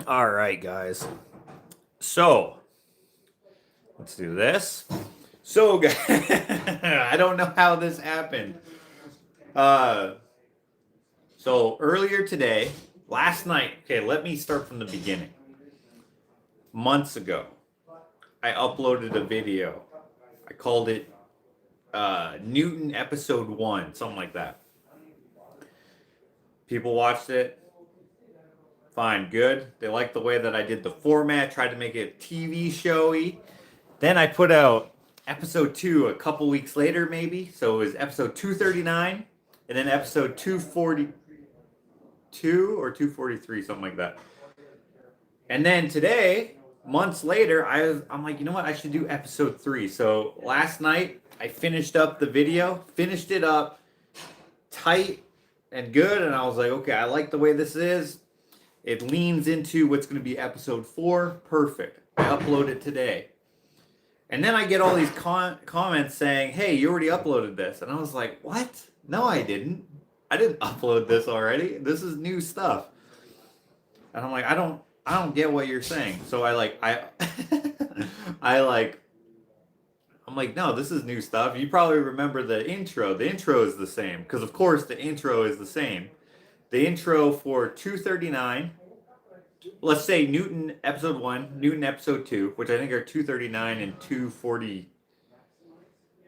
All right, guys. So let's do this. So, I don't know how this happened. Uh, so earlier today, last night. Okay, let me start from the beginning. Months ago, I uploaded a video. I called it Newton Episode 1, something like that. People watched it. Fine, good. They liked the way that I did the format, tried to make it TV showy. Then I put out episode 2 a couple weeks later, maybe. So it was episode 239, and then episode 242 or 243, something like that. And then today, months later, I'm like, you know what? I should do episode 3. So last night, I finished up the video, finished it up tight and good, and I was like, okay, I like the way this is. It leans into what's going to be episode 4. Perfect. I upload it today. And then I get all these comments saying, hey, you already uploaded this. And I was like, what? No, I didn't. I didn't upload this already. This is new stuff. And I'm like, I don't get what you're saying. So I'm like, no, this is new stuff. You probably remember the intro. The intro is the same. Because, of course, the intro is the same. The intro for 239, let's say Newton episode 1, Newton episode 2, which I think are 239 and 240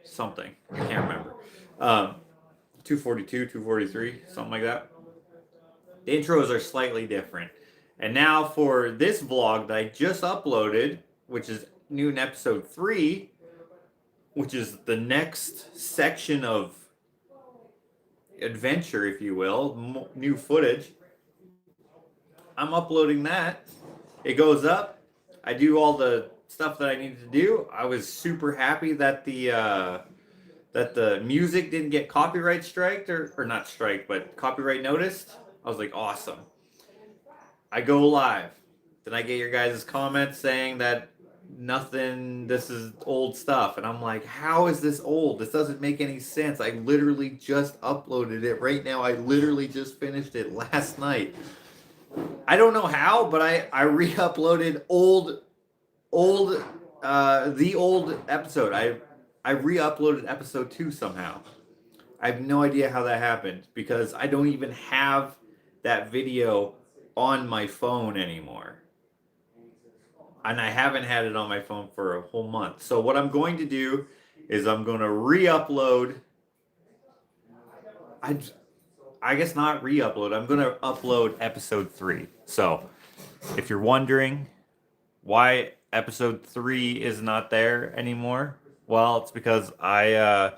something. I can't remember. 242, 243, something like that. The intros are slightly different. And now for this vlog that I just uploaded, which is Newton episode 3, which is the next section of adventure, if you will, new footage. I'm uploading that. It goes up. I do all the stuff that I needed to do. I was super happy that the music didn't get copyright striked or not striked, but copyright noticed. I was like, awesome. I go live. Then I get your guys' comments saying that nothing, this is old stuff. And I'm like, how is this old? This doesn't make any sense. I literally just uploaded it right now. I literally just finished it last night. I don't know how, but I re-uploaded the old episode. I re-uploaded episode 2 somehow. I have no idea how that happened because I don't even have that video on my phone anymore. And I haven't had it on my phone for a whole month. So what I'm going to do is I'm going to re-upload. I guess not re-upload. I'm going to upload episode 3. So if you're wondering why episode 3 is not there anymore, well, it's because I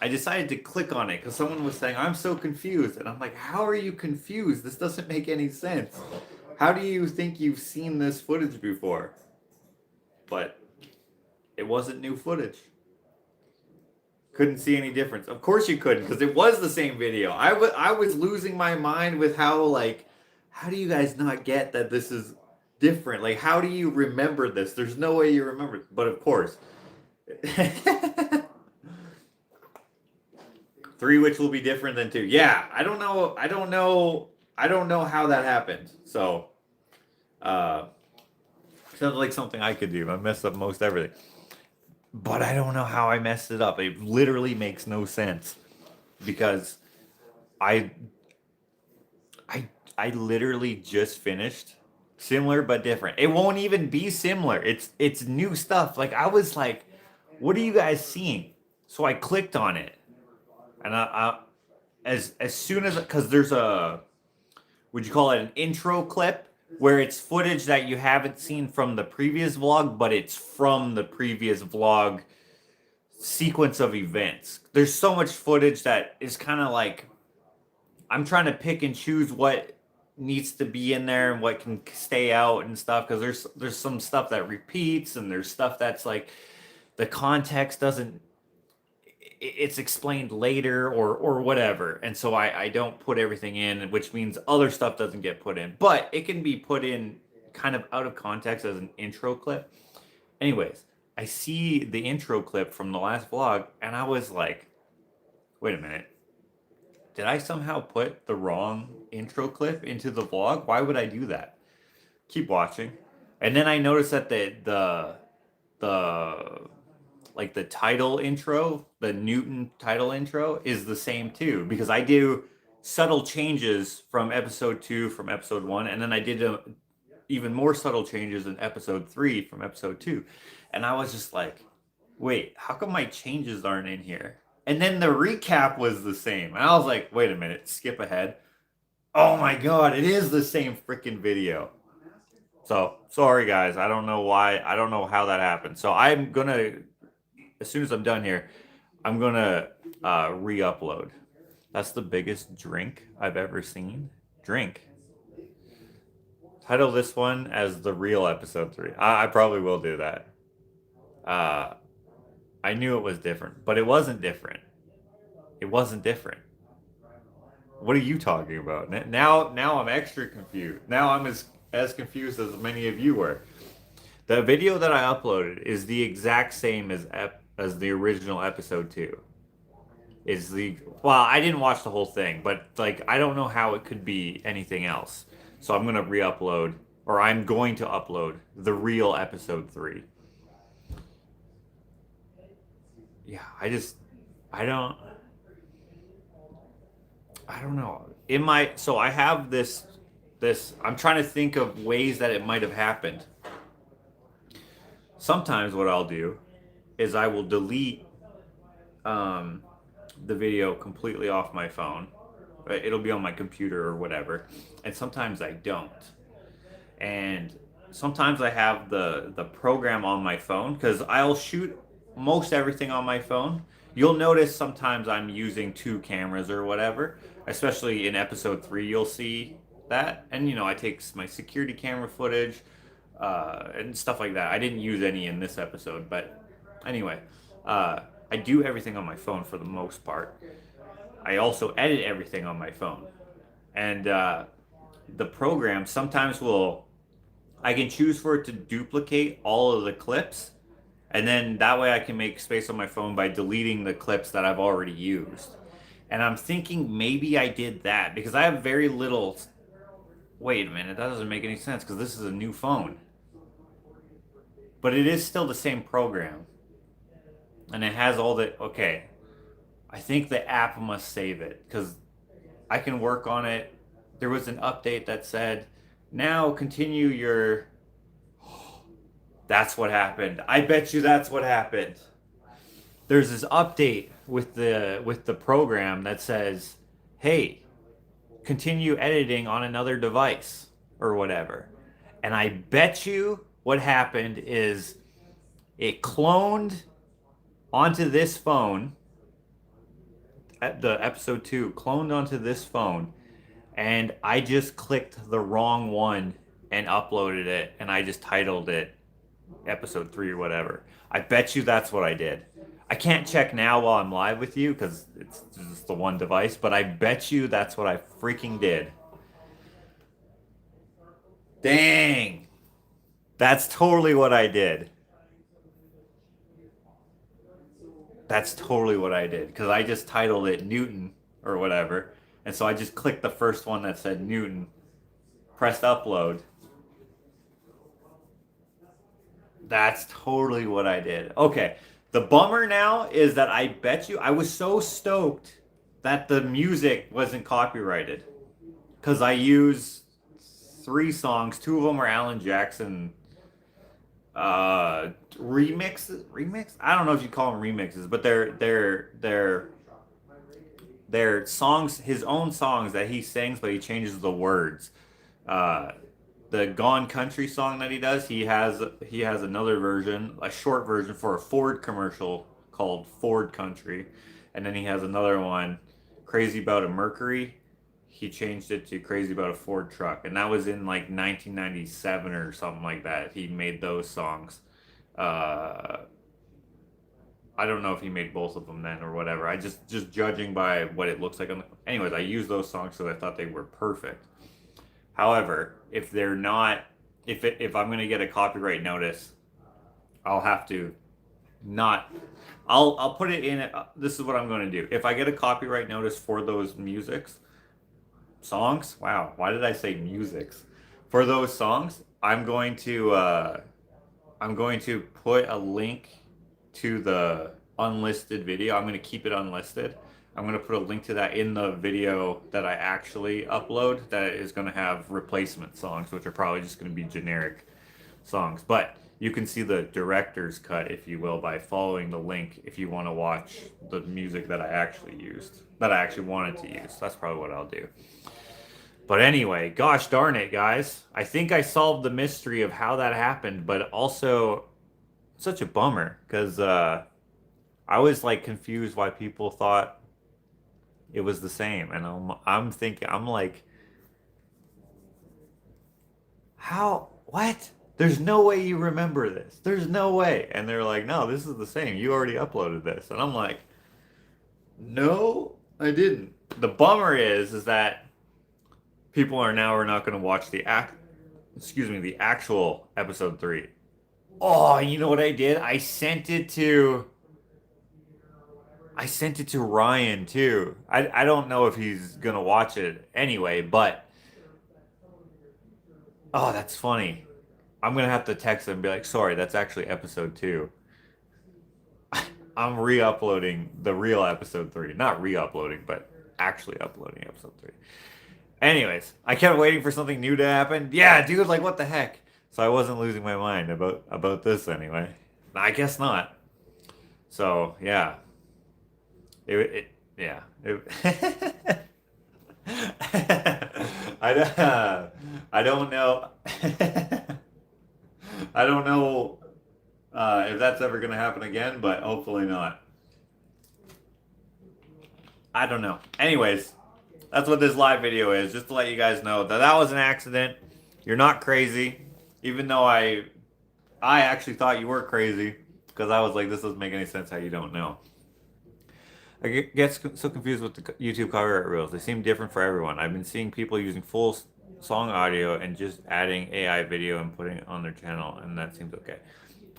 decided to click on it because someone was saying, I'm so confused. And I'm like, how are you confused? This doesn't make any sense. How do you think you've seen this footage before? But it wasn't new footage. Couldn't see any difference. Of course you couldn't, because it was the same video. I was losing my mind with how do you guys not get that this is different? Like, how do you remember this? There's no way you remember it. But of course. 3, which will be different than 2. Yeah, I don't know how that happened. So, sounds like something I could do. I messed up most everything. But I don't know how I messed it up. It literally makes no sense. Because I literally just finished similar but different. It won't even be similar. It's new stuff. Like I was like, what are you guys seeing? So I clicked on it. And as soon as, because there's would you call it an intro clip? Where it's footage that you haven't seen from the previous vlog, but it's from the previous vlog sequence of events. There's so much footage that is kind of like, I'm trying to pick and choose what needs to be in there and what can stay out and stuff, because there's some stuff that repeats and there's stuff that's like the context doesn't, it's explained later or whatever. And so I don't put everything in, which means other stuff doesn't get put in. But it can be put in kind of out of context as an intro clip. Anyways, I see the intro clip from the last vlog, and I was like, wait a minute. Did I somehow put the wrong intro clip into the vlog? Why would I do that? keep watching. And then I noticed that the like the title intro, the Newton title intro is the same too, because I do subtle changes from episode 2 from episode 1, and then I did even more subtle changes in episode 3 from episode 2. And I was just like, wait, how come my changes aren't in here? And then the recap was the same. And I was like, wait a minute, skip ahead. Oh my god, it is the same freaking video. So, sorry guys, I don't know why, I don't know how that happened. So I'm gonna, as soon as I'm done here, I'm gonna re-upload. That's the biggest drink I've ever seen. Drink. Title this one as the real episode 3. I probably will do that. I knew it was different, but it wasn't different. It wasn't different. What are you talking about? Now I'm extra confused. Now I'm as confused as many of you were. The video that I uploaded is the exact same as the original episode 2. Is the well, I didn't watch the whole thing, but like I don't know how it could be anything else. So I'm gonna re-upload, or I'm going to upload the real episode 3. Yeah, I don't I don't know. So I have this I'm trying to think of ways that it might have happened. Sometimes what I'll do is I will delete the video completely off my phone. Right? It'll be on my computer or whatever. And sometimes I don't. And sometimes I have the program on my phone, because I'll shoot most everything on my phone. You'll notice sometimes I'm using 2 cameras or whatever, especially in episode 3 you'll see that. And you know, I take my security camera footage and stuff like that. I didn't use any in this episode, but anyway, I do everything on my phone for the most part. I also edit everything on my phone. And the program sometimes I can choose for it to duplicate all of the clips, and then that way I can make space on my phone by deleting the clips that I've already used. And I'm thinking maybe I did that because I have very little. Wait a minute, that doesn't make any sense because this is a new phone. But it is still the same program. And it has all the. Okay. I think the app must save it because I can work on it. There was an update that said, now continue your. That's what happened. I bet you that's what happened. There's this update with the program that says, hey, continue editing on another device or whatever. And I bet you what happened is it cloned onto this phone. The episode 2 cloned onto this phone, and I just clicked the wrong one and uploaded it, and I just titled it episode 3 or whatever. I bet you that's what I did. I can't check now while I'm live with you because it's just the one device, but I bet you that's what I freaking did. Dang. That's totally what I did. That's totally what I did because I just titled it Newton or whatever. And so I just clicked the first one that said Newton, pressed upload. That's totally what I did. Okay. The bummer now is that I bet you I was so stoked that the music wasn't copyrighted because I use 3 songs. 2 of them are Alan Jackson remix. I don't know if you call them remixes, but they're songs, his own songs that he sings, but he changes the words. The Gone Country song that he does, he has another version, a short version for a Ford commercial called Ford Country, and then he has another one, Crazy About a Mercury. He changed it to Crazy About a Ford Truck, and that was in like 1997 or something like that. He made those songs. I don't know if he made both of them then or whatever. I just judging by what it looks like on the, anyways, I used those songs because I thought they were perfect. However, if they're not, if I'm gonna get a copyright notice, I'll have to not. I'll put it in. This is what I'm gonna do. If I get a copyright notice for those songs. Wow, why did I say musics? For those songs, I'm going to put a link to the unlisted video. I'm going to keep it unlisted. I'm going to put a link to that in the video that I actually upload that is going to have replacement songs, which are probably just going to be generic songs. But you can see the director's cut, if you will, by following the link if you want to watch the music that I actually used, that I actually wanted to use. That's probably what I'll do. But anyway, gosh darn it, guys. I think I solved the mystery of how that happened, but also such a bummer because I was like confused why people thought it was the same. And I'm thinking, I'm like, how? What? There's no way you remember this. There's no way. And they're like, no, this is the same. You already uploaded this. And I'm like, no, I didn't. The bummer is that people are not going to watch the actual episode 3. Oh, you know what I did? I sent it to Ryan too. I don't know if he's gonna watch it anyway, but oh, that's funny. I'm gonna have to text him and be like, sorry, that's actually episode 2. I'm re-uploading the real episode 3. Not re-uploading, but actually uploading episode 3. Anyways, I kept waiting for something new to happen. Yeah, dude, like what the heck? So I wasn't losing my mind about this anyway. I guess not. So yeah, yeah. I don't know. I don't know if that's ever gonna happen again, but hopefully not. I don't know. Anyways, that's what this live video is. Just to let you guys know that that was an accident. You're not crazy, even though I actually thought you were crazy because I was like, this doesn't make any sense how you don't know. I get so confused with the YouTube copyright rules. They seem different for everyone. I've been seeing people using full song audio and just adding AI video and putting it on their channel, and that seems okay.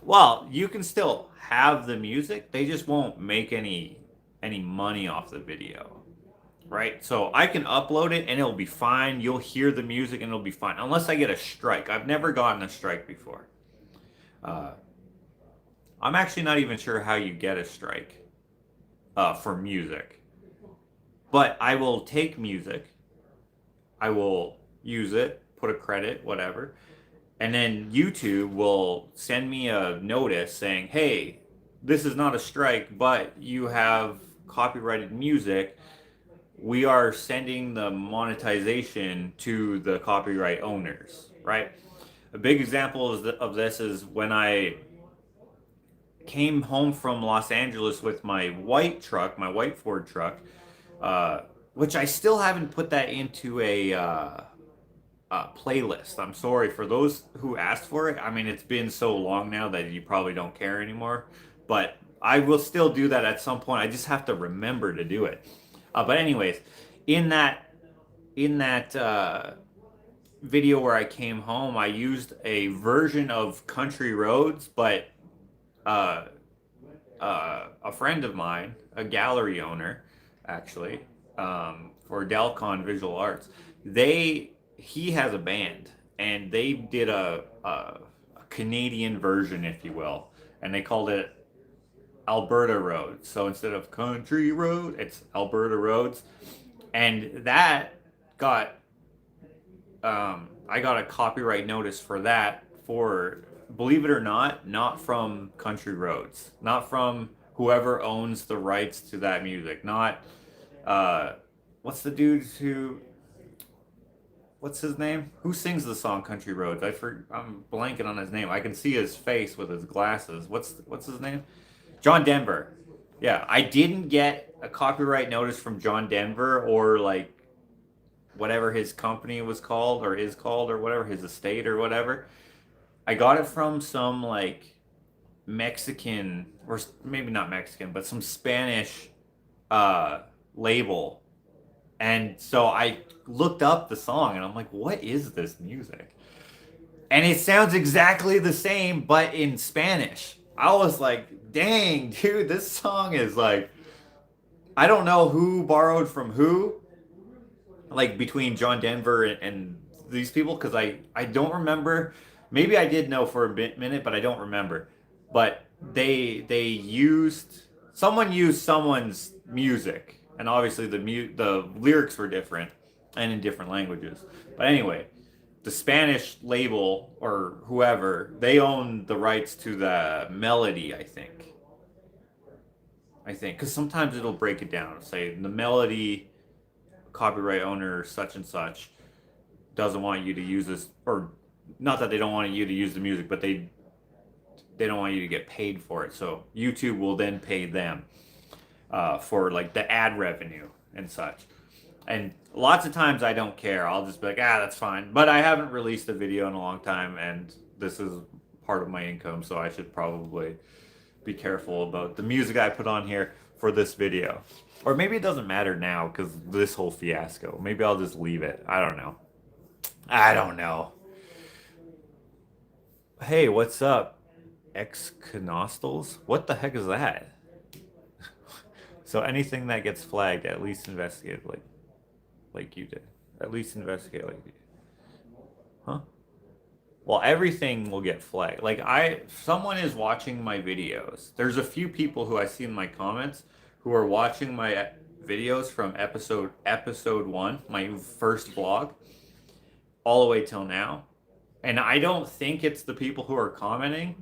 Well, you can still have the music. They just won't make any money off the video, right? So I can upload it and it'll be fine. You'll hear the music and it'll be fine, unless I get a strike. I've never gotten a strike before. I'm actually not even sure how you get a strike for music. But I will take music, I will use it, put a credit, whatever, and then YouTube will send me a notice saying, hey, this is not a strike, but you have copyrighted music. We are sending the monetization to the copyright owners, right? A big example of this is when I came home from Los Angeles with my white truck, my white Ford truck, which I still haven't put that into a playlist. I'm sorry for those who asked for it. I mean, it's been so long now that you probably don't care anymore, but I will still do that at some point. I just have to remember to do it. But anyways, in that video where I came home, I used a version of Country Roads, but a friend of mine, a gallery owner, actually, for Delcon Visual Arts, he has a band, and they did a Canadian version, if you will, and they called it Alberta Roads. So instead of Country Road, it's Alberta Roads, and that got I got a copyright notice for that, for, believe it or not from Country Roads, not from whoever owns the rights to that music, not what's the dude what's his name? Who sings the song Country Roads? I'm blanking on his name. I can see his face with his glasses. What's his name? John Denver. Yeah, I didn't get a copyright notice from John Denver, or like whatever his company was called or is called, or whatever, his estate or whatever. I got it from some like Mexican, or maybe not Mexican, but some Spanish label. And so I looked up the song and I'm like, what is this music? And it sounds exactly the same, but in Spanish. I was like, dang, dude, this song is like, I don't know who borrowed from who, like between John Denver and these people, because I don't remember Maybe I did know for a minute, but I don't remember. But someone used someone's music, and obviously the lyrics were different and in different languages. But anyway, the Spanish label or whoever, they own the rights to the melody, I think. Because sometimes it'll break it down. Say the melody copyright owner such and such doesn't want you to use this, or not that they don't want you to use the music, but they don't want you to get paid for it. So YouTube will then pay them for like the ad revenue and such. And lots of times I don't care. I'll just be like, that's fine. But I haven't released a video in a long time, and this is part of my income, so I should probably be careful about the music I put on here for this video. Or maybe it doesn't matter now because this whole fiasco. Maybe I'll just leave it. I don't know. Hey, what's up? Excanostals? What the heck is that? So anything that gets flagged, at least investigate like you did. At least investigate like you did. Huh? Well, everything will get flagged. Like if someone is watching my videos. There's a few people who I see in my comments who are watching my videos from episode 1, my first vlog, all the way till now. And I don't think it's the people who are commenting.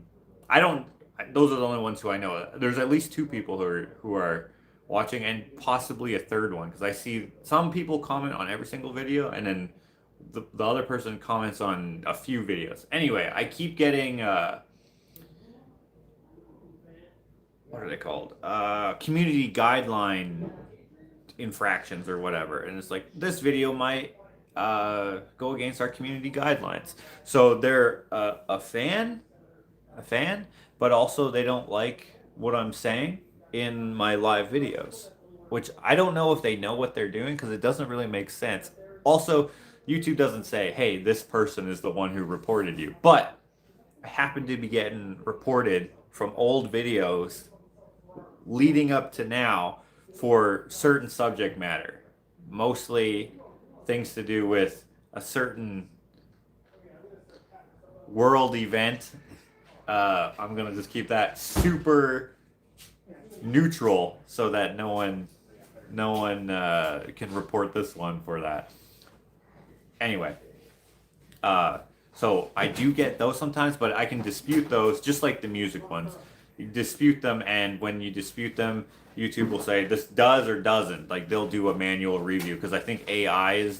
Those are the only ones who I know. There's at least 2 people who are watching, and possibly a third one, because I see some people comment on every single video, and then the other person comments on a few videos. Anyway, I keep getting what are they called? Community guideline infractions or whatever, and it's like this video might go against our community guidelines. So they're a fan, but also they don't like what I'm saying in my live videos, which I don't know if they know what they're doing because it doesn't really make sense. Also, YouTube doesn't say, hey, this person is the one who reported you. But I happen to be getting reported from old videos leading up to now for certain subject matter. Mostly things to do with a certain world event. I'm going to just keep that super neutral so that no one can report this one for that. Anyway, so I do get those sometimes, but I can dispute those just like the music ones. You dispute them, and when you dispute them, YouTube will say this does or doesn't. Like they'll do a manual review because I think AI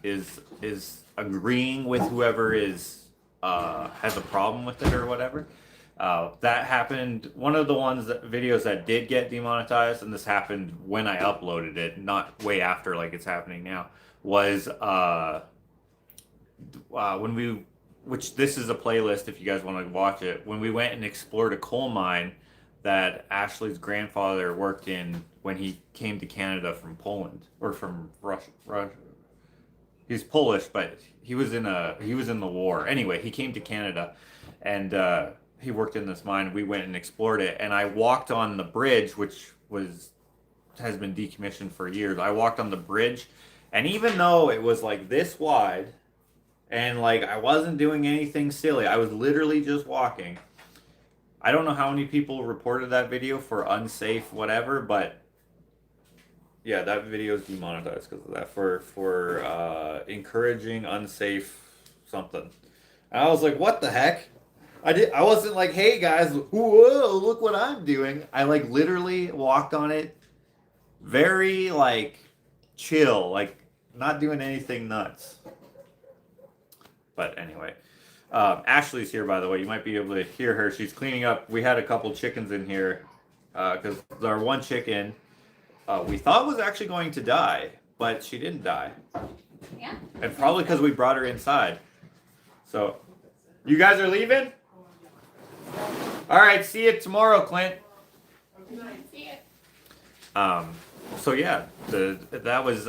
is agreeing with whoever has a problem with it or whatever. That happened. One of the videos that did get demonetized, and this happened when I uploaded it, not way after like it's happening now, was which this is a playlist if you guys want to watch it, when we went and explored a coal mine that Ashley's grandfather worked in when he came to Canada from Poland or from Russia. He's Polish, but he was in the war. Anyway, he came to Canada and he worked in this mine. We went and explored it, and I walked on the bridge, which has been decommissioned for years. I walked on the bridge, and even though it was like this wide, and like I wasn't doing anything silly, I was literally just walking. I don't know how many people reported that video for unsafe whatever, but yeah, that video is demonetized because of that for encouraging unsafe something. And I was like, what the heck? I wasn't like, hey guys, whoa, look what I'm doing. I like literally walked on it very like chill, like not doing anything nuts. But anyway, Ashley's here, by the way. You might be able to hear her. She's cleaning up. We had a couple chickens in here because our one chicken we thought was actually going to die, but she didn't die. Yeah. And probably because we brought her inside. So, you guys are leaving? All right, see you tomorrow, Clint. See it. So yeah, that was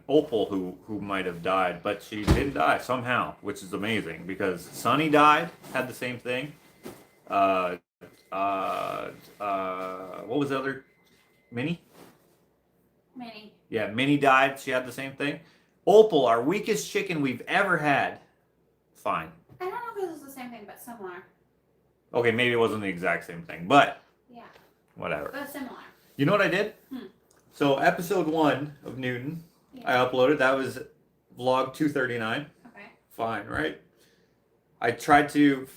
Opal who might have died, but she didn't die somehow, which is amazing because Sunny died, had the same thing. What was the other? Minnie? Minnie. Yeah, Minnie died. She had the same thing. Opal, our weakest chicken we've ever had. Fine. I don't know if it was the same thing, but similar. Okay, maybe it wasn't the exact same thing, but Yeah. whatever. But similar. You know what I did? Hmm. So episode 1 of Newton, I Yeah. uploaded. That was vlog 239. Okay. Fine, right? I tried to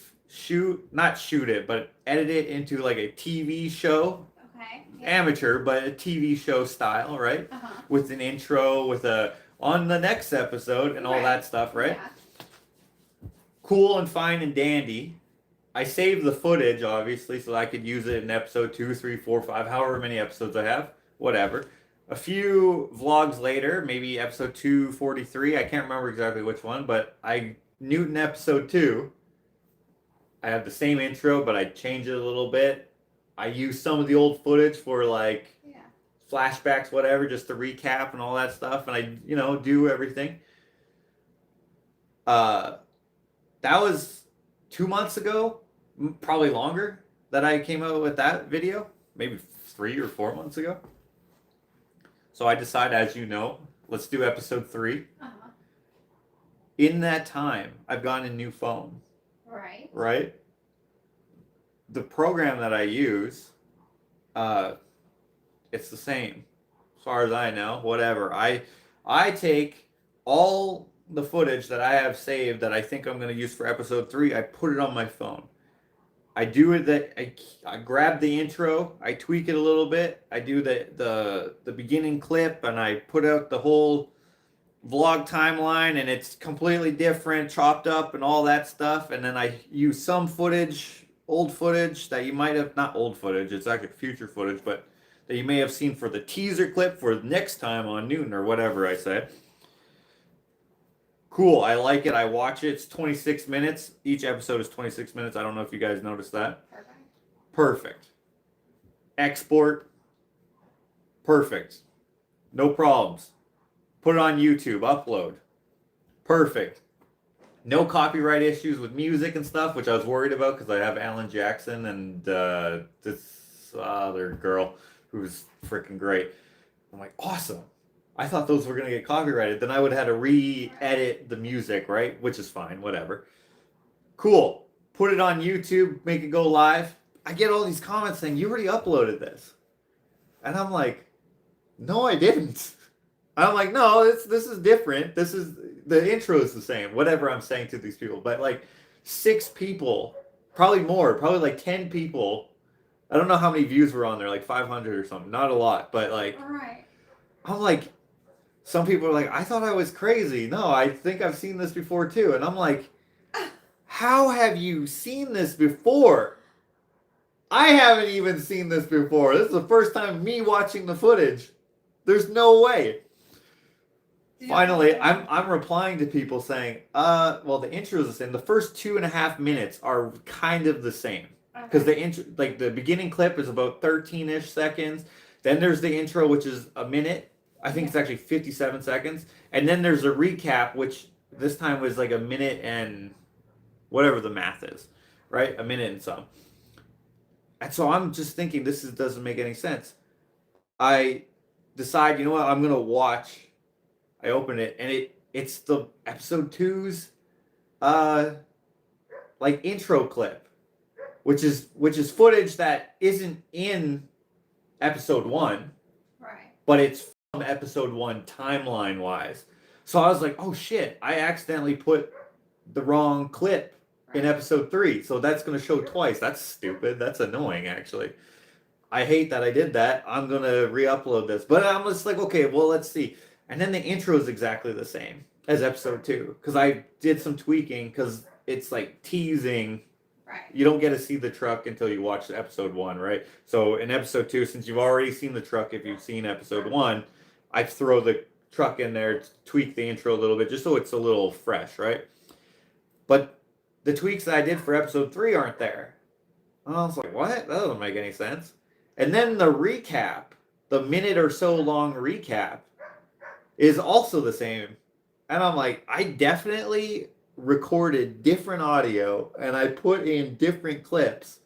not shoot it, but edit it into like a TV show. Okay. Yeah. Amateur, but a TV show style, right? Uh-huh. With an intro, with a on the next episode and all Right. that stuff, right? Yeah. Cool and fine and dandy. I saved the footage, obviously, so I could use it in episode 2, 3, 4, 5, however many episodes I have, whatever. A few vlogs later, maybe episode 243, I can't remember exactly which one, but Newton episode 2, I have the same intro, but I changed it a little bit. I used some of the old footage for like flashbacks, whatever, just to recap and all that stuff, and I, do everything. That was 2 months ago, probably longer, that I came out with that video, maybe 3 or 4 months ago. So I decided, as you know, let's do episode 3. Uh-huh. In that time, I've gotten a new phone. Right. Right? The program that I use, it's the same, as far as I know. Whatever. I take all the footage that I have saved that I think I'm going to use for episode 3. I put it on my phone. I do it that I grab the intro, I tweak it a little bit. I do the beginning clip, and I put out the whole vlog timeline, and it's completely different, chopped up and all that stuff. And then I use some footage, old footage that you might have, not old footage, it's actually future footage, but that you may have seen for the teaser clip for next time on Newton or whatever I say. Cool, I like it, I watch it. It's 26 minutes. Each episode is 26 minutes. I don't know if you guys noticed that. Perfect. Export. Perfect. No problems. Put it on YouTube, upload. Perfect. No copyright issues with music and stuff, which I was worried about because I have Alan Jackson and this other girl who's freaking great. I'm like, awesome. I thought those were going to get copyrighted. Then I would have had to re-edit the music, right? Which is fine, whatever. Cool. Put it on YouTube, make it go live. I get all these comments saying, you already uploaded this. And I'm like, no, I didn't. I'm like, no, this is different. The intro is the same, whatever I'm saying to these people. But like 6 people, probably more, probably like 10 people. I don't know how many views were on there, like 500 or something. Not a lot, but like, Right. I'm like, some people are like, I thought I was crazy. No, I think I've seen this before too. And I'm like, how have you seen this before? I haven't even seen this before. This is the first time me watching the footage. There's no way. Finally, I'm replying to people saying, well, the intro is the same. The first 2.5 minutes are kind of the same. Because the intro, like the beginning clip is about 13-ish seconds. Then there's the intro, which is a minute. I think it's actually 57 seconds. And then there's a recap, which this time was like a minute and whatever the math is, right? A minute and some. And so I'm just thinking this doesn't make any sense. I decide, you know what, I'm going to watch. I open it, and it's the episode 2's like intro clip, which is footage that isn't in episode 1. Right. But it's from episode 1 timeline wise. So I was like, oh shit, I accidentally put the wrong clip in episode 3. So that's going to show twice. That's stupid. That's annoying, actually. I hate that I did that. I'm going to re-upload this. But I'm just like, okay, well, let's see. And then the intro is exactly the same as episode 2. Because I did some tweaking because it's like teasing. Right. You don't get to see the truck until you watch episode 1, right? So in episode 2, since you've already seen the truck, if you've seen episode 1, I throw the truck in there, tweak the intro a little bit, just so it's a little fresh, right? But the tweaks that I did for episode 3 aren't there. And I was like, what? That doesn't make any sense. And then the recap, the minute or so long recap, is also the same. And I'm like, I definitely recorded different audio and I put in different clips.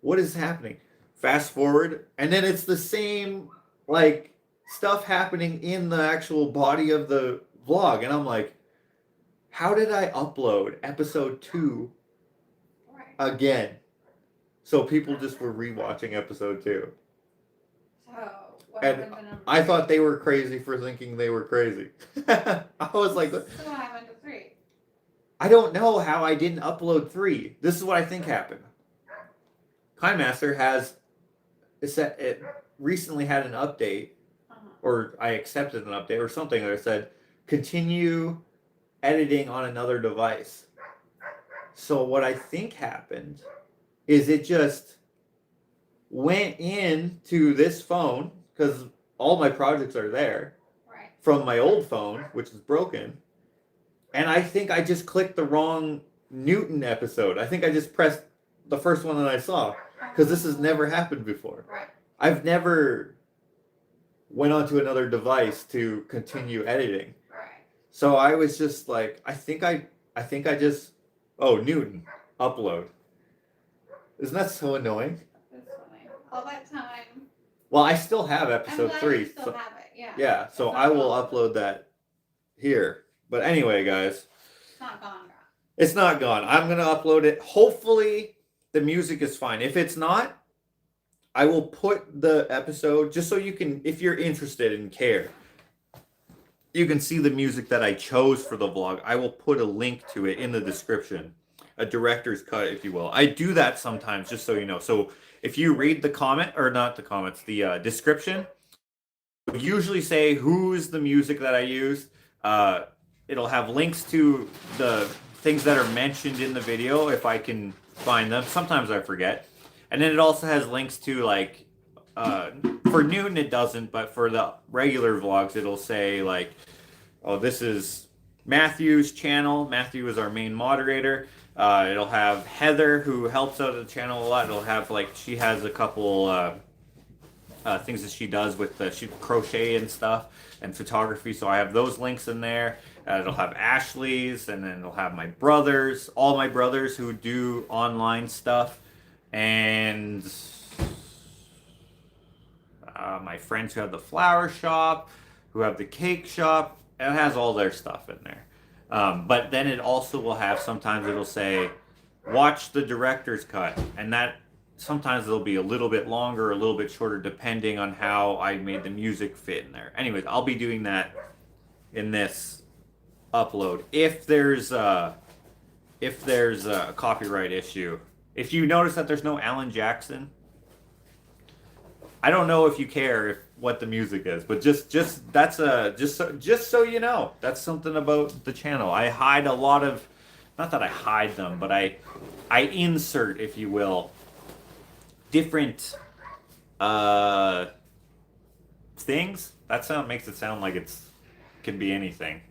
What is happening? Fast forward, and then it's the same like stuff happening in the actual body of the vlog. And I'm like, how did I upload episode 2 Right. again? So people just were rewatching episode 2. So what And happened to number I 3? thought they were crazy for thinking they were crazy. I was like, So what happened to 3? I don't know how I didn't upload 3. This is what I think happened. KineMaster it recently had an update, or I accepted an update or something that said continue editing on another device. So what I think happened is it just went into this phone, because all my projects are there, Right. from my old phone, which is broken. And I think I just clicked the wrong Newton episode. I think I just pressed the first one that I saw, because this has never happened before. Right. I've never went onto another device to continue editing. Right. So I was just like, I think I just, oh, Newton, upload. Isn't that so annoying? That's funny. All that time. Well, I still have I'm episode glad 3. you still So, have it. Yeah. yeah, so It's not I will gone. upload that here. But anyway, guys, It's not gone. it's not gone. I'm going to upload it. Hopefully the music is fine. If it's not, I will put the episode, just so you can, if you're interested and care, you can see the music that I chose for the vlog. I will put a link to it in the description, a director's cut, if you will. I do that sometimes, just so you know. So if you read the comment, or not the comments, the description, it'll usually say who's the music that I used. It'll have links to the things that are mentioned in the video, if I can find them. Sometimes I forget. And then it also has links to, like, for Newton it doesn't, but for the regular vlogs it'll say, like, oh, this is Matthew's channel. Matthew is our main moderator. It'll have Heather, who helps out the channel a lot. It'll have, like, she has a couple things that she does with she crochet and stuff and photography, so I have those links in there. It'll have Ashley's, and then it'll have my brothers, all my brothers who do online stuff, and my friends who have the flower shop, who have the cake shop. It has all their stuff in there. But then it also will have, sometimes it'll say, watch the director's cut. And that, sometimes it'll be a little bit longer, a little bit shorter, depending on how I made the music fit in there. Anyways, I'll be doing that in this upload. If there's a copyright issue, if you notice that there's no Alan Jackson, I don't know if you care what the music is, but just so you know, that's something about the channel. I hide a lot of, not that I hide them, but I insert, if you will, different things. That makes it sound like can be anything.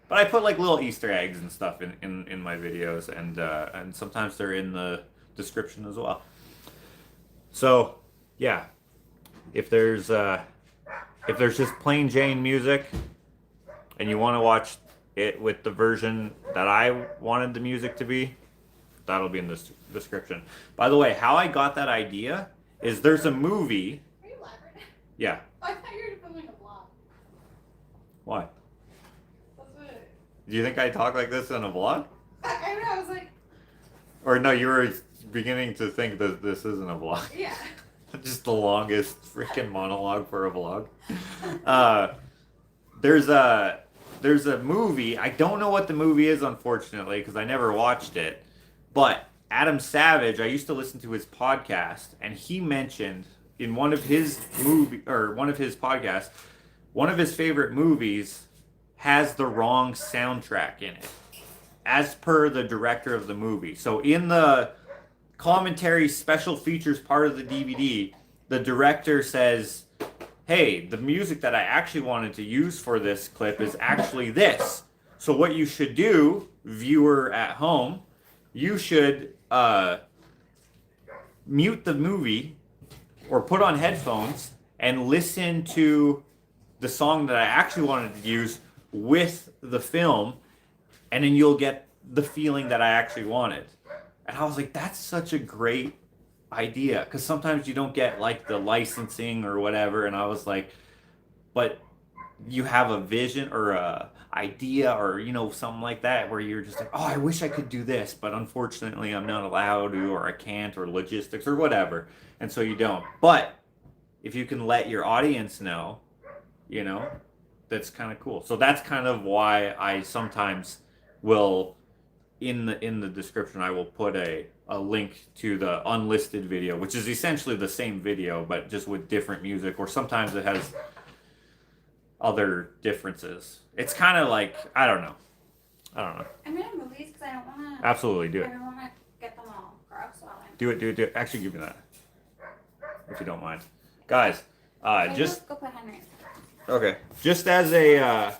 But I put, like, little Easter eggs and stuff in my videos, and sometimes they're in the description as well. So yeah, if there's just plain Jane music and you want to watch it with the version that I wanted the music to be, that'll be in the description. By the way, how I got that idea is there's a movie. Are you elaborate? Yeah. I thought you were filming a vlog. Why? That's what. Do you think I talk like this in a vlog? I know. I was like. Or Or no, you were beginning to think that this isn't a vlog. yeah. Just the longest freaking monologue for a vlog. There's a movie. I don't know what the movie is, unfortunately, because I never watched it. But Adam Savage, I used to listen to his podcast, and he mentioned in one of his podcasts, one of his favorite movies has the wrong soundtrack in it, as per the director of the movie. So in the commentary special features part of the DVD, the director says, hey, the music that I actually wanted to use for this clip is actually this. So what you should do, viewer at home, you should mute the movie or put on headphones and listen to the song that I actually wanted to use with the film, and then you'll get the feeling that I actually wanted. And I was like, that's such a great idea, because sometimes you don't get, like, the licensing or whatever. And I was like, but you have a vision or a idea or something like that where you're just like, oh, I wish I could do this, but unfortunately I'm not allowed to, or I can't, or logistics or whatever, and so you don't. But if you can let your audience know, you know, that's kind of cool. So that's kind of why I sometimes will in the description I will put a link to the unlisted video, which is essentially the same video but just with different music, or sometimes it has other differences. It's kind of like I don't know. I'm gonna move these because I don't want to. Absolutely, do I it. don't want to get them all gross while I'm. Do it. Actually, give me that if you don't mind, guys. Okay, Just let's go put Henry's. okay. Just as a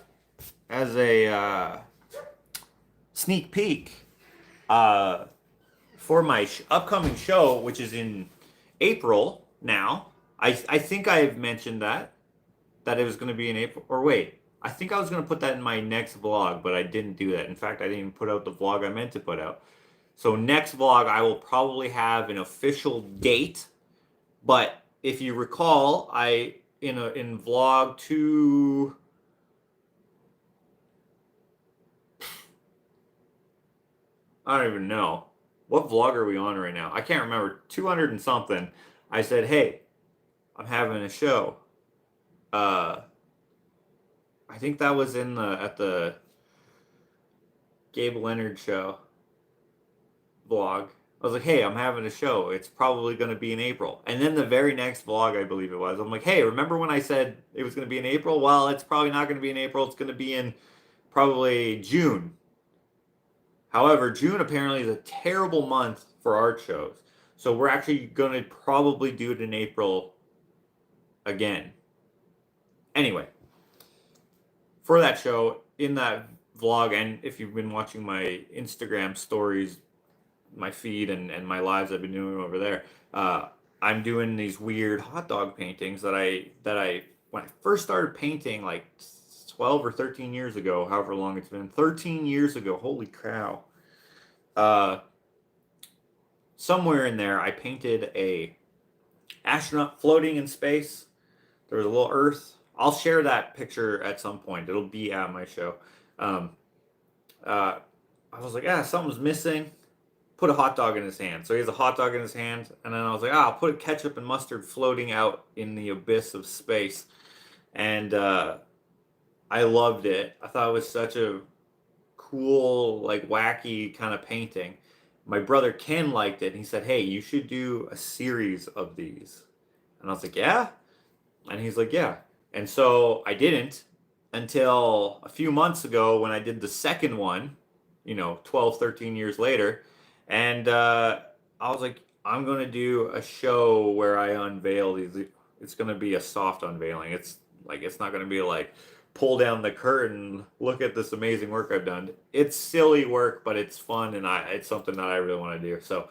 sneak peek, for my upcoming show, which is in April now. I think I've mentioned that it was going to be in April. Or wait, I think I was going to put that in my next vlog, but I didn't do that. In fact, I didn't even put out the vlog I meant to put out. So next vlog, I will probably have an official date. But if you recall, in vlog 2. I don't even know. What vlog are we on right now? I can't remember. 200 and something. I said, hey, I'm having a show. I think that was at the Gabe Leonard show vlog. I was like, hey, I'm having a show. It's probably going to be in April. And then the very next vlog, I believe it was, I'm like, hey, remember when I said it was going to be in April? Well, it's probably not going to be in April. It's going to be in probably June. However, June apparently is a terrible month for art shows. So we're actually going to probably do it in April again. Anyway, for that show, in that vlog, and if you've been watching my Instagram stories, my feed, and my lives I've been doing over there, I'm doing these weird hot dog paintings that I when I first started painting like 12 or 13 years ago, however long it's been, 13 years ago, holy cow. Somewhere in there, I painted a astronaut floating in space. There was a little Earth. I'll share that picture at some point. It'll be at my show. Um, I was like, something's missing. Put a hot dog in his hand. So he has a hot dog in his hand, and then I was like, I'll put ketchup and mustard floating out in the abyss of space. And I loved it. I thought it was such a cool, like wacky kind of painting. My brother Ken liked it, and he said, hey, you should do a series of these. And I was like, yeah? And he's like, yeah. And so I didn't until a few months ago when I did the second one, 12, 13 years later. And I was like, I'm going to do a show where I unveil these. It's going to be a soft unveiling. It's not going to be like, pull down the curtain, look at this amazing work I've done. It's silly work, but it's fun, and it's something that I really want to do. So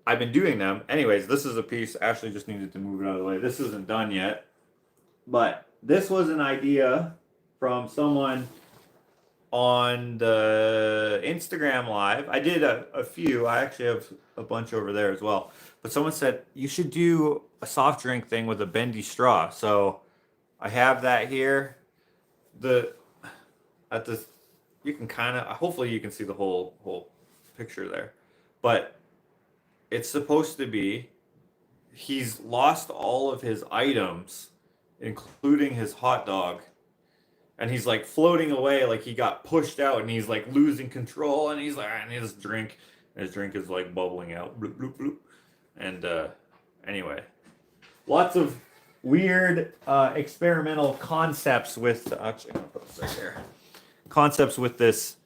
I've been doing them. Anyways, this is a piece. Ashley just needed to move it out of the way. This isn't done yet. But this was an idea from someone on the Instagram Live. I did a few. I actually have a bunch over there as well. But someone said, you should do a soft drink thing with a bendy straw. So I have that here. You can kind of, hopefully you can see the whole picture there. But it's supposed to be, he's lost all of his items, including his hot dog, and he's like floating away, like he got pushed out, and he's like losing control, and he's like, I need his drink, and his drink is like bubbling out, bloop, bloop, bloop. And anyway, lots of weird experimental concepts with, actually I'm gonna put this right here, concepts with this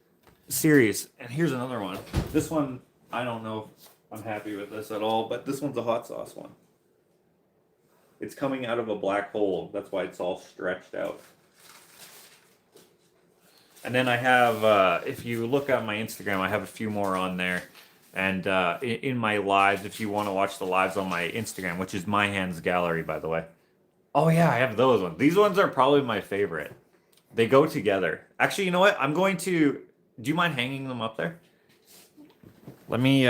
series. And here's another one. This one, I don't know if I'm happy with this at all, but this one's a hot sauce one. It's coming out of a black hole. That's why it's all stretched out. And then I have, if you look at my Instagram, I have a few more on there. And in my lives, if you want to watch the lives on my Instagram, which is My Hands Gallery, by the way. Oh yeah, I have those ones. These ones are probably my favorite. They go together. Actually, you know what? I'm going to, do you mind hanging them up there? Let me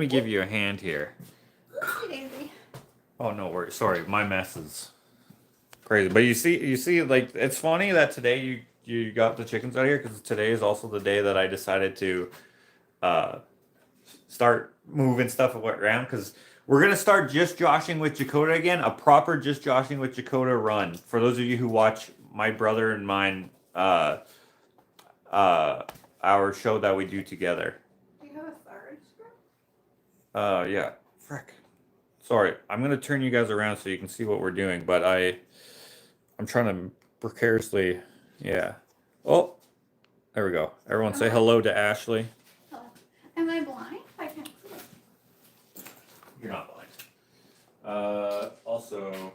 give you a hand here. Daisy. Oh, no worries. Sorry, my mess is crazy. But you see, like it's funny that today you got the chickens out here because today is also the day that I decided to uh, start moving stuff around because we're gonna start just joshing with Dakota again, a proper just joshing with Dakota run. For those of you who watch my brother and mine, our show that we do together. Do you have a third screw? Yeah. Frick. Sorry, I'm gonna turn you guys around so you can see what we're doing, but I'm trying to precariously, yeah. Oh, there we go. Everyone say hello to Ashley. Hello. Am I blind? I can't see. You're not blind. Also,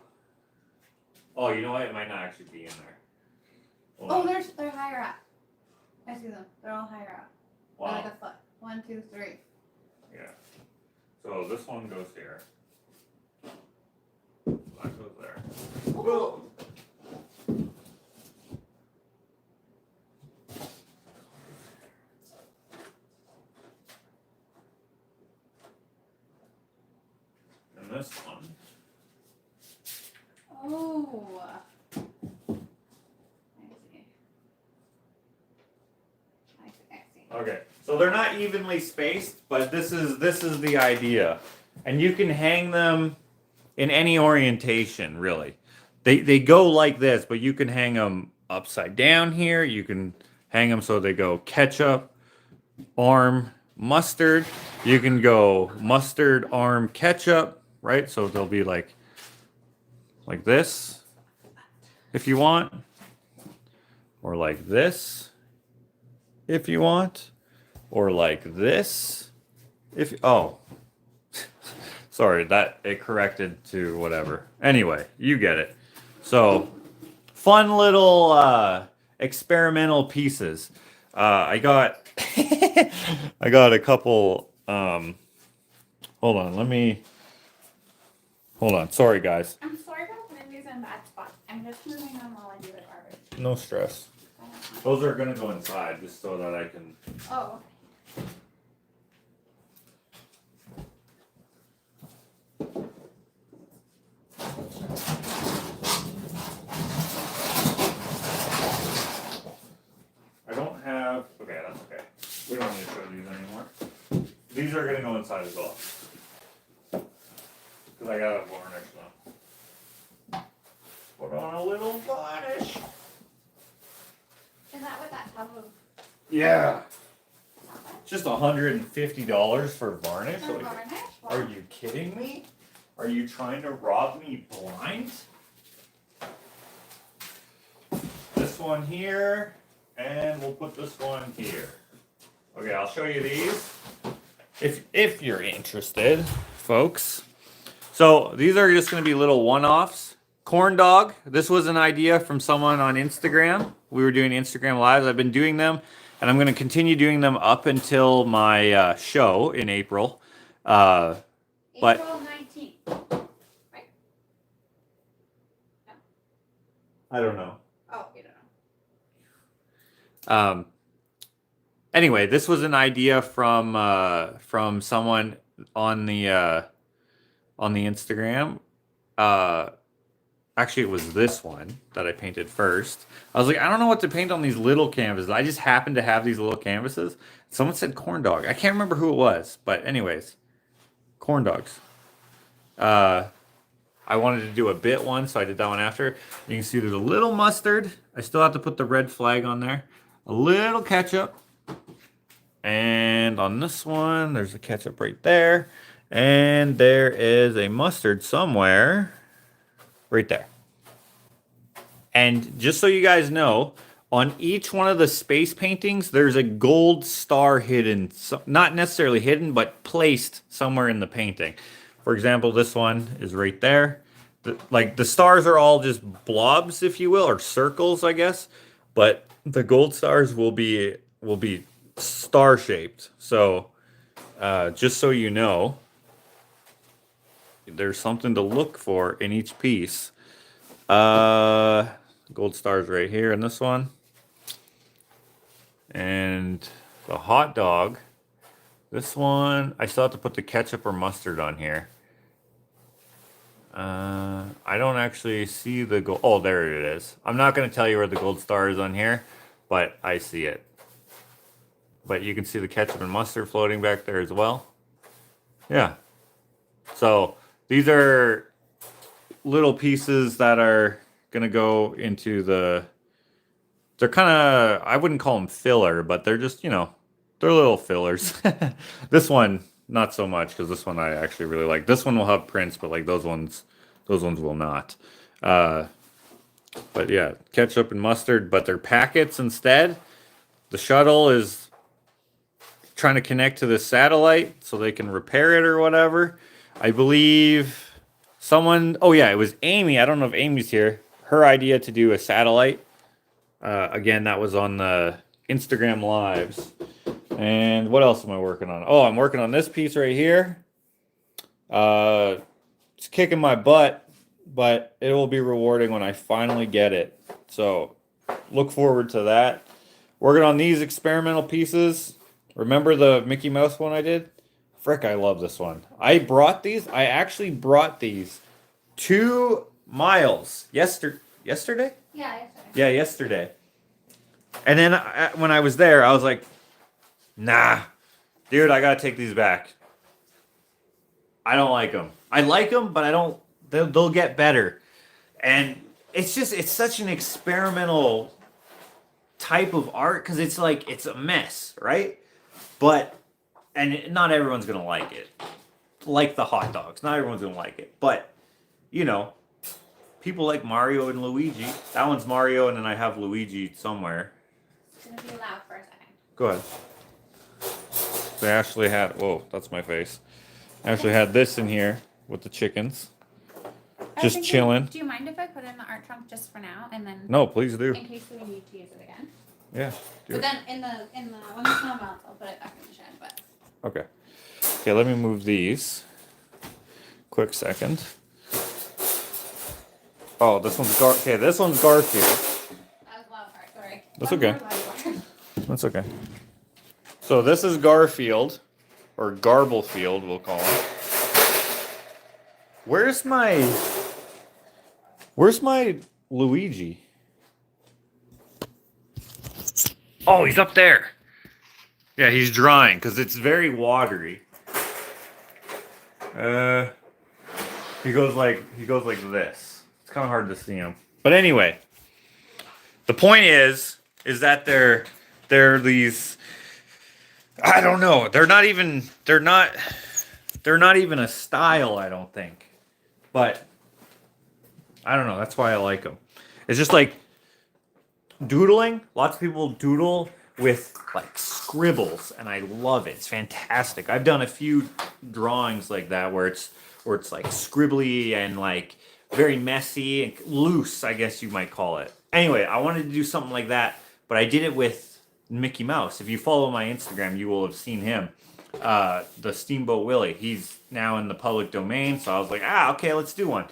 oh, you know what? It might not actually be in there. Hold on. They're higher up. I see them. They're all higher up. Wow. They're like a foot. 1, 2, 3. Yeah. So this one goes here. That goes there. Whoa. And this one. Oh. I see. Okay, so they're not evenly spaced, but this is the idea, and you can hang them in any orientation, really. They go like this, but you can hang them upside down here. You can hang them so they go ketchup, arm, mustard. You can go mustard, arm, ketchup, right? So they'll be like this, if you want, or like this, if you want, or like this, if sorry, that it corrected to whatever. Anyway, you get it. So fun little experimental pieces. I got I got a couple. Hold on. Sorry, guys. I'm sorry about putting these in bad spots. I'm just moving them while I do the garbage. No stress. Those are gonna go inside just so that I can. Oh. I don't have. Okay, that's okay. We don't need to show these anymore. These are gonna go inside as well. Because I got a varnish them. Put on a little varnish. Is that what that tub of Yeah. Just $150 for varnish? for Like, varnish? are you kidding me? Are you trying to rob me blind? This one here, and we'll put this one here. Okay, I'll show you these. If you're interested, folks. So these are just going to be little one-offs. Corn dog. This was an idea from someone on Instagram. We were doing Instagram lives. I've been doing them, and I'm going to continue doing them up until my show in April. But April 19th. Right? No. I don't know. Oh, you don't know. Anyway, this was an idea from someone on the Instagram. Actually, it was this one that I painted first. I was like, I don't know what to paint on these little canvases. I just happened to have these little canvases. Someone said corn dog. I can't remember who it was, but anyways, corn dogs. I wanted to do a bit one, so I did that one after. You can see there's a little mustard. I still have to put the red flag on there. A little ketchup. And on this one, there's a ketchup right there. And there is a mustard somewhere right there. And just so you guys know, on each one of the space paintings, there's a gold star hidden. Not necessarily hidden, but placed somewhere in the painting. For example, this one is right there. The stars are all just blobs, if you will, or circles, I guess. But the gold stars will be star shaped. So just so you know, there's something to look for in each piece. Gold stars right here in this one. And the hot dog, this one, I still have to put the ketchup or mustard on here. I don't actually see the gold. Oh, there it is. I'm not going to tell you where the gold star is on here, but I see it. But you can see the ketchup and mustard floating back there as well. Yeah. So these are little pieces that are going to go into the... They're kind of... I wouldn't call them filler, but they're just, you know, they're little fillers. This one, not so much, because this one I actually really like. This one will have prints, but like those ones will not. But yeah, ketchup and mustard, but they're packets instead. The shuttle is trying to connect to the satellite so they can repair it or whatever. I believe someone, oh yeah, it was Amy. I don't know if Amy's here. Her idea to do a satellite. Again, that was on the Instagram lives. And what else am I working on? Oh, I'm working on this piece right here. It's kicking my butt, but it will be rewarding when I finally get it. So look forward to that. Working on these experimental pieces. Remember the Mickey Mouse one I did? Frick, I love this one. I actually brought these 2 miles yesterday? Yeah, yesterday. Yeah, yesterday. And then when I was there, I was like, nah, dude, I gotta take these back. I don't like them. I like them, but I don't. They'll get better. And it's such an experimental type of art because it's like it's a mess, right? But not everyone's gonna like it. Like the hot dogs, not everyone's gonna like it. But you know, people like Mario and Luigi. That one's Mario, and then I have Luigi somewhere. It's gonna be loud for a second. Go ahead. They actually had. Whoa, that's my face. I actually had this in here with the chickens. Just chilling. Do you mind if I put it in the art trunk just for now, and then? No, please do. In case we need to use it again. Yeah. But then in the when the snow melts, I'll put it back in the shed. But. Okay. Okay, let me move these. Quick second. Oh, this one's okay, this one's Garfield. That was loud, sorry. That's okay. That's okay. So this is Garfield, or Garblefield, we'll call him. Where's my Luigi? Oh, he's up there. Yeah, he's drying because it's very watery. He goes like this. It's kind of hard to see him. But anyway, the point is that they're these. I don't know. They're not even a style. I don't think. But I don't know. That's why I like them. It's just like doodling. Lots of people doodle with like scribbles, and I love it. It's fantastic. I've done a few drawings like that where it's like scribbly and like very messy and loose, I guess you might call it. Anyway, I wanted to do something like that, but I did it with Mickey Mouse. If you follow my Instagram, you will have seen him. The Steamboat Willie. He's now in the public domain, so I was like, okay, let's do one.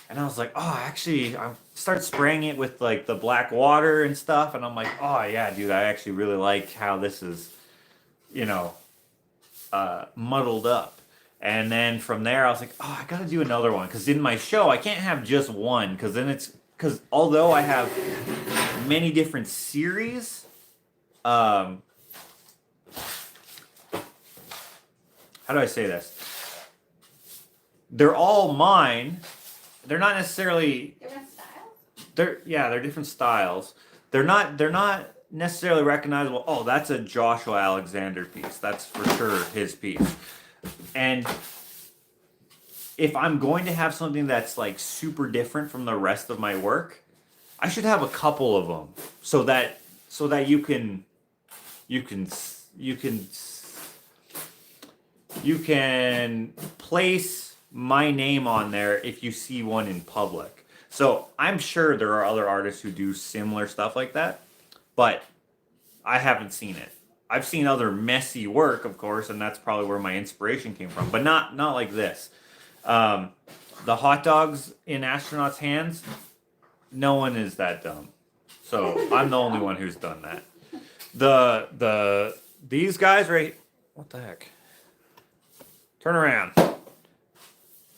And I was like, actually, I start spraying it with like the black water and stuff, and I'm like, yeah, dude, I actually really like how this is, muddled up. And then from there, I was like, I gotta do another one, because in my show, I can't have just one, because although I have many different series, how do I say this? They're all mine. They're not necessarily Different styles? They're different styles. They're not necessarily recognizable. Oh, that's a Joshua Alexander piece. That's for sure his piece. And if I'm going to have something that's like super different from the rest of my work, I should have a couple of them so that you can place my name on there if you see one in public. So I'm sure there are other artists who do similar stuff like that, but I haven't seen it. I've seen other messy work, of course, and that's probably where my inspiration came from, but not like this. The hot dogs in astronauts' hands, no one is that dumb. So I'm the only one who's done that. These guys right, what the heck? Turn around.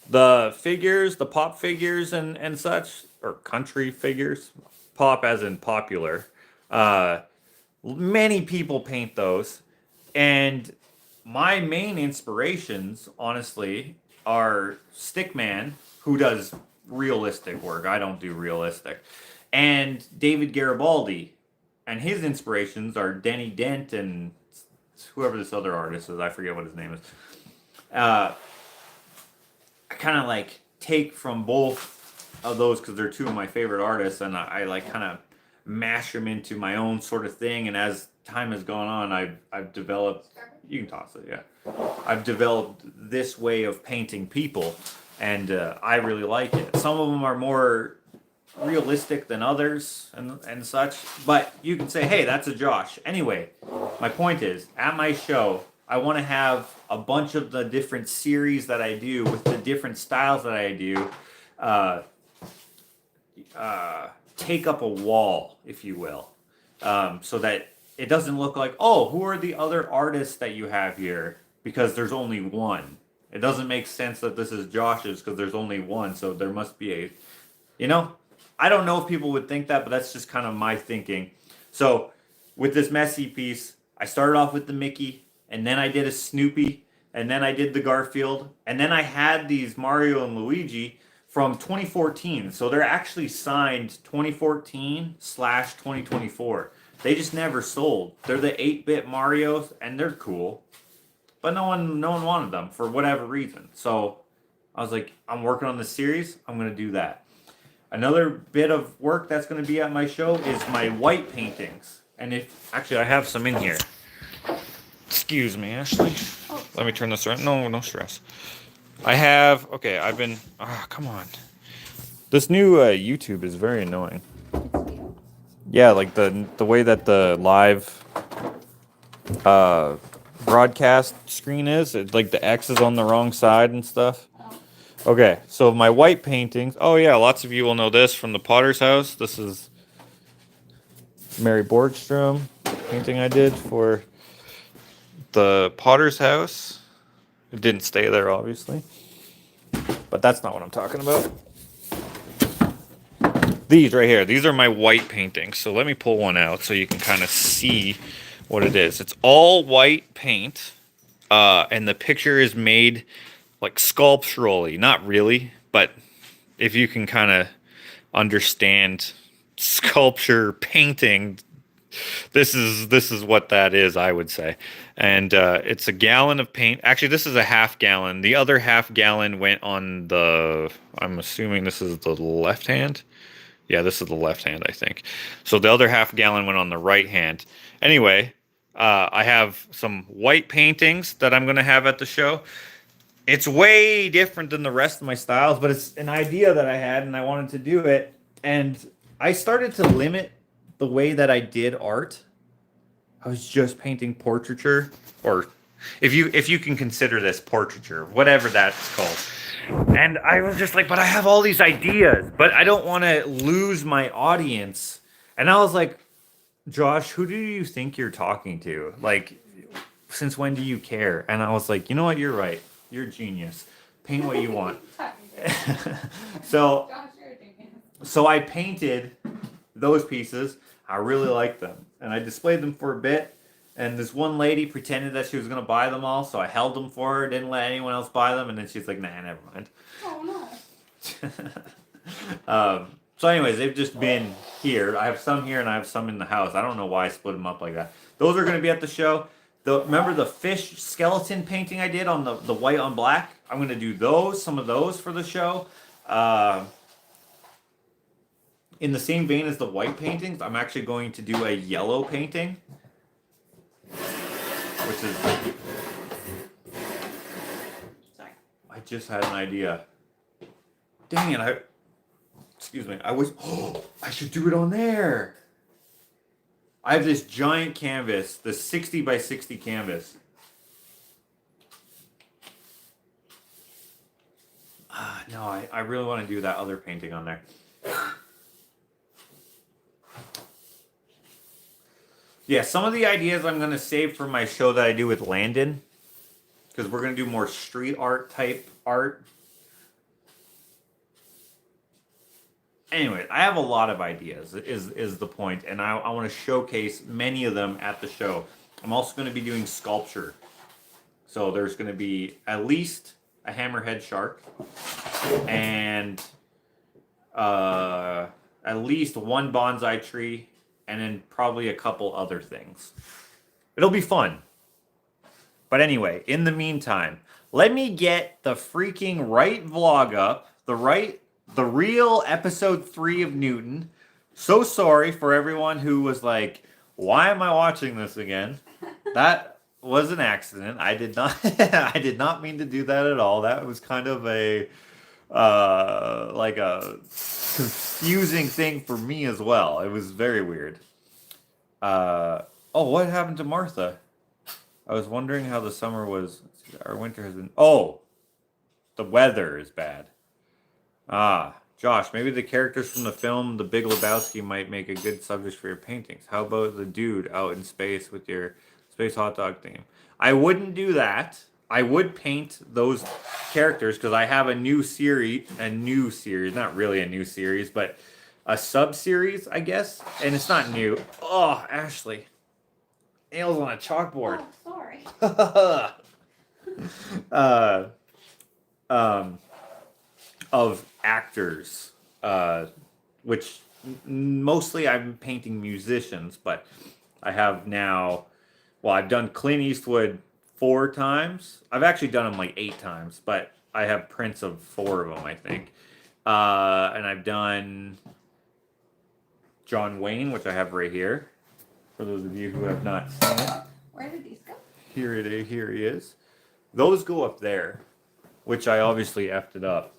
The figures, the pop figures and such, or country figures, pop as in popular. Uh, Many people paint those, and my main inspirations, honestly, are Stickman, who does realistic work. I don't do realistic, and David Garibaldi, and his inspirations are Denny Dent and whoever this other artist is. I forget what his name is. I kind of like take from both of those because they're two of my favorite artists, and I like kind of mash them into my own sort of thing. And as time has gone on, I've developed. You can toss it, yeah. I've developed this way of painting people, and I really like it. Some of them are more realistic than others and such, but you can say, hey, that's a Josh. Anyway, my point is, at my show, I want to have a bunch of the different series that I do with the different styles that I do take up a wall, if you will, so that it doesn't look like, oh, who are the other artists that you have here? Because there's only one. It doesn't make sense that this is Josh's because there's only one, so there must be a, you know? I don't know if people would think that, but that's just kind of my thinking. So with this messy piece, I started off with the Mickey, and then I did a Snoopy, and then I did the Garfield, and then I had these Mario and Luigi from 2014. So they're actually signed 2014/2024. They just never sold. They're the 8-bit Marios, and they're cool, but no one wanted them for whatever reason. So I was like, I'm working on this series. I'm gonna do that. Another bit of work that's going to be at my show is my white paintings. And if actually I have some in here. Excuse me, Ashley. Let me turn this around. No stress. I have, okay, I've been, come on. This new YouTube is very annoying. Yeah, like the way that the live broadcast screen is, like the X is on the wrong side and stuff. Okay, so my white paintings. Oh yeah, lots of you will know this from the Potter's House. This is Mary Borgstrom painting I did for the Potter's House. It didn't stay there, obviously, but that's not what I'm talking about. These right here, these are my white paintings. So let me pull one out so you can kind of see what it is. It's all white paint, and the picture is made like sculpturally, not really, but if you can kind of understand sculpture painting, this is what that is, I would say. And it's a gallon of paint. Actually, this is a half gallon. The other half gallon went on the, I'm assuming this is the left hand. Yeah, this is the left hand, I think. So the other half gallon went on the right hand. Anyway, I have some white paintings that I'm going to have at the show. It's way different than the rest of my styles, but it's an idea that I had and I wanted to do it. And I started to limit the way that I did art. I was just painting portraiture, or if you can consider this portraiture, whatever that's called. And I was just like, but I have all these ideas, but I don't want to lose my audience. And I was like, Josh, who do you think you're talking to? Like, since when do you care? And I was like, you know what? You're right. You're a genius. Paint what you want. So I painted those pieces. I really liked them. And I displayed them for a bit. And this one lady pretended that she was going to buy them all. So I held them for her. Didn't let anyone else buy them. And then she's like, nah, never mind. Oh, no. So anyways, they've just been here. I have some here and I have some in the house. I don't know why I split them up like that. Those are going to be at the show. Remember the fish skeleton painting I did on the white on black? I'm going to do some of those for the show. In the same vein as the white paintings, I'm actually going to do a yellow painting. Which is... Sorry. I just had an idea. Dang it, excuse me, I should do it on there. I have this giant canvas, the 60 by 60 canvas. No, I really want to do that other painting on there. Yeah, some of the ideas I'm going to save for my show that I do with Landon, because we're going to do more street art type art. Anyway, I have a lot of ideas. Is the point, and I want to showcase many of them at the show. I'm also going to be doing sculpture, so there's going to be at least a hammerhead shark, and at least one bonsai tree, and then probably a couple other things. It'll be fun. But anyway, in the meantime, let me get the freaking right vlog up, the real episode 3 of Newton. So sorry for everyone who was like, why am I watching this again? That was an accident. I did not I did not mean to do that at all. That was kind of a like a confusing thing for me as well. It was very weird. Oh, what happened to Martha? I was wondering how the summer was. Our winter has been. Oh, the weather is bad. Ah, Josh, maybe the characters from the film The Big Lebowski might make a good subject for your paintings. How about the dude out in space with your space hot dog theme? I wouldn't do that. I would paint those characters because I have a new series, not really a new series, but a sub-series, I guess. And it's not new. Oh, Ashley. Nails on a chalkboard. Oh, sorry. Of actors, which mostly I'm painting musicians, but I have now, well, I've done Clint Eastwood 4 times. I've actually done them like 8 times, but I have prints of 4 of them, I think. And I've done John Wayne, which I have right here, for those of you who have not seen it. Where did these go? Here he is. Those go up there, which I obviously effed it up.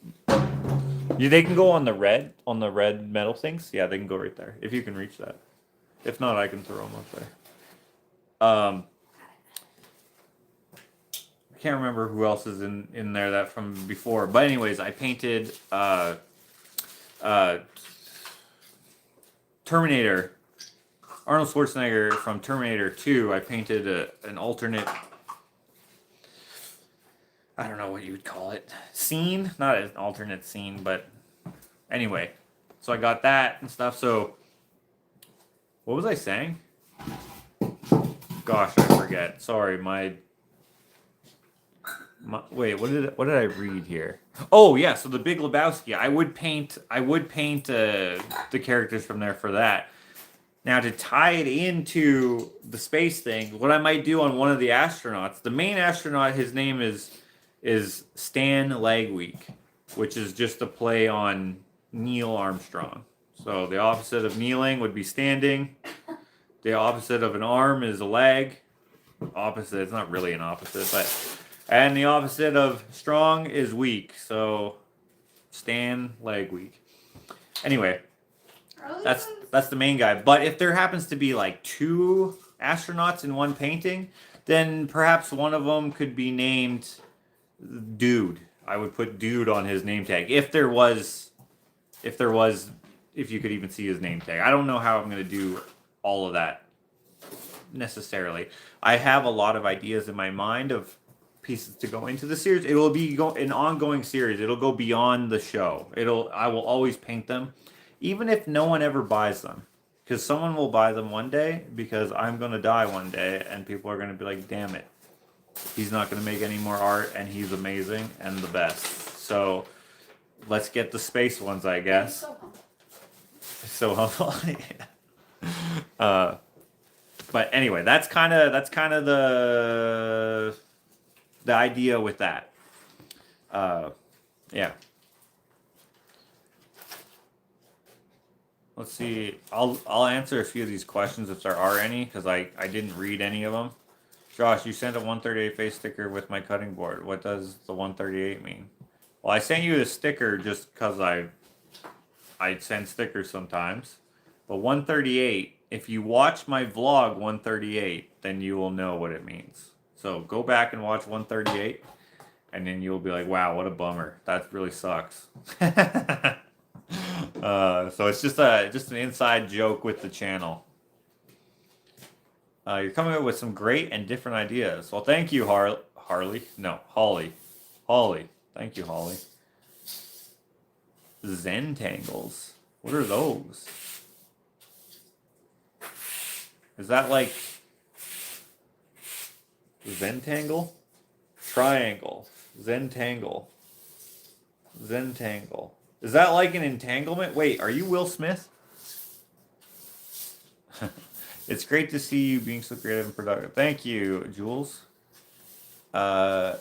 They can go on the red metal things. Yeah, they can go right there if you can reach that. If not, I can throw them up there. I can't remember who else is in there that from before. But anyways, I painted Terminator. Arnold Schwarzenegger from Terminator 2. I painted an alternate, I don't know what you would call it, scene. Not an alternate scene, but anyway. So I got that and stuff. So what was I saying? Gosh, I forget. Sorry, my wait, what did I read here? Oh yeah, so the Big Lebowski. I would paint the characters from there for that. Now, to tie it into the space thing, what I might do on one of the astronauts, the main astronaut, his name is Stan Lagweek, which is just a play on Neil Armstrong. So the opposite of kneeling would be standing. The opposite of an arm is a leg. Opposite, it's not really an opposite, but... And the opposite of strong is weak. So, Stan Lagweek. Anyway, that's the main guy. But if there happens to be like 2 astronauts in one painting, then perhaps one of them could be named Dude. I would put Dude on his name tag if you could even see his name tag. I don't know how I'm going to do all of that necessarily. I have a lot of ideas in my mind of pieces to go into the series. It will be an ongoing series. It'll go beyond the show. I will always paint them, even if no one ever buys them, because someone will buy them one day, because I'm going to die one day and people are going to be like, damn it, he's not going to make any more art and he's amazing and the best. So let's get the space ones, I guess. So humble. But anyway, that's kind of the idea with that. Yeah. Let's see. I'll answer a few of these questions if there are any, because I didn't read any of them. Josh, you sent a 138 face sticker with my cutting board. What does the 138 mean? Well, I sent you the sticker just because I send stickers sometimes. But 138, if you watch my vlog 138, then you will know what it means. So go back and watch 138, and then you'll be like, wow, what a bummer. That really sucks. So it's just an inside joke with the channel. You're coming up with some great and different ideas. Well, thank you, Holly. Thank you, Holly. Zen Tangles. What are those? Is that like Zentangle? Triangle. Zentangle. Zentangle. Is that like an entanglement? Wait, are you Will Smith? It's great to see you being so creative and productive. Thank you, Jules. Oh,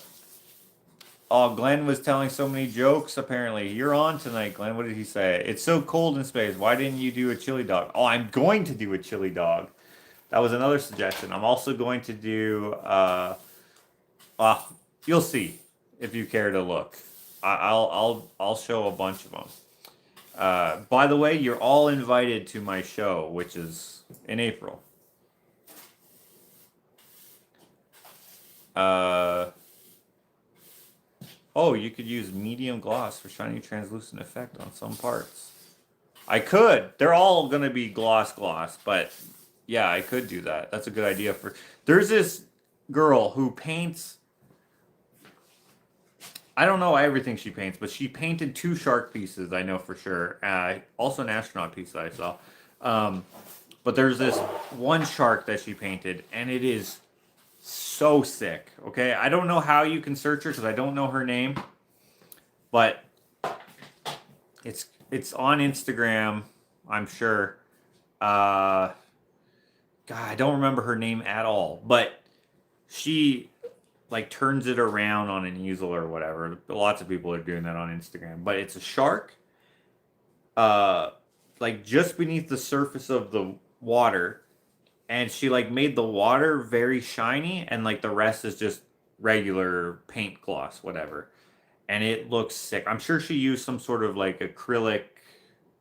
Glenn was telling so many jokes, apparently. You're on tonight, Glenn. What did he say? It's so cold in space. Why didn't you do a chili dog? Oh, I'm going to do a chili dog. That was another suggestion. I'm also going to do, you'll see if you care to look. I'll show a bunch of them. By the way, you're all invited to my show, which is in April. Oh, you could use medium gloss for shiny translucent effect on some parts. I could. They're all going to be gloss, but yeah, I could do that. That's a good idea. There's this girl who paints, I don't know everything she paints, but she painted 2 shark pieces, I know for sure. Also an astronaut piece that I saw. But there's this one shark that she painted, and it is so sick. Okay, I don't know how you can search her because I don't know her name, but it's on Instagram, I'm sure. God, I don't remember her name at all, but she like turns it around on an easel or whatever. Lots of people are doing that on Instagram, but it's a shark, like just beneath the surface of the water, and she like made the water very shiny, and like the rest is just regular paint gloss, whatever. And it looks sick. I'm sure she used some sort of like acrylic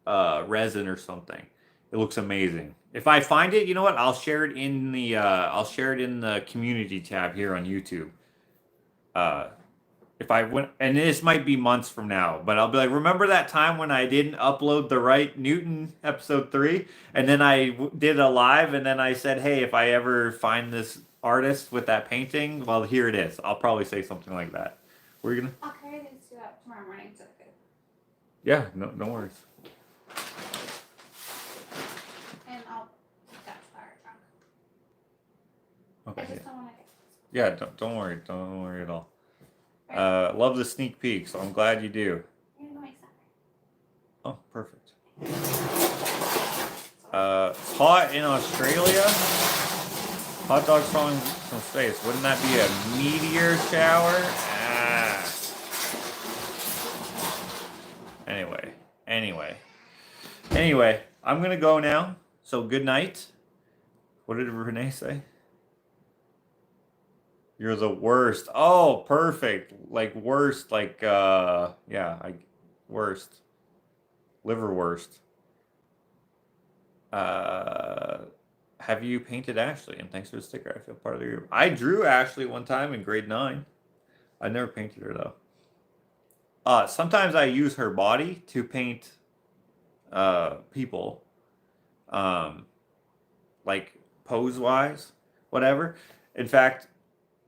resin or something. It looks amazing. If I find it, you know what? I'll share it in the community tab here on YouTube. If I went, and this might be months from now, but I'll be like, remember that time when I didn't upload the right Newton episode 3, and then I did a live, and then I said, hey, if I ever find this artist with that painting, well, here it is. I'll probably say something like that. Were you gonna? I'll carry these 2 up tomorrow morning to the food. Yeah, no worries. And I'll put that fire trunk. Okay. I just don't want to get. Yeah, don't worry. Don't worry at all. Love the sneak peek, so I'm glad you do. You're going to Oh, perfect. It's hot in Australia. Hot dog falling from space. Wouldn't that be a meteor shower? Ah. Anyway, I'm gonna go now. So good night. What did Renee say? You're the worst. Oh, perfect. Like worst, like worst. Liverwurst. Have you painted Ashley? And thanks for the sticker. I feel part of the group. I drew Ashley one time in grade 9. I never painted her though. Sometimes I use her body to paint people. Like pose wise, whatever. In fact,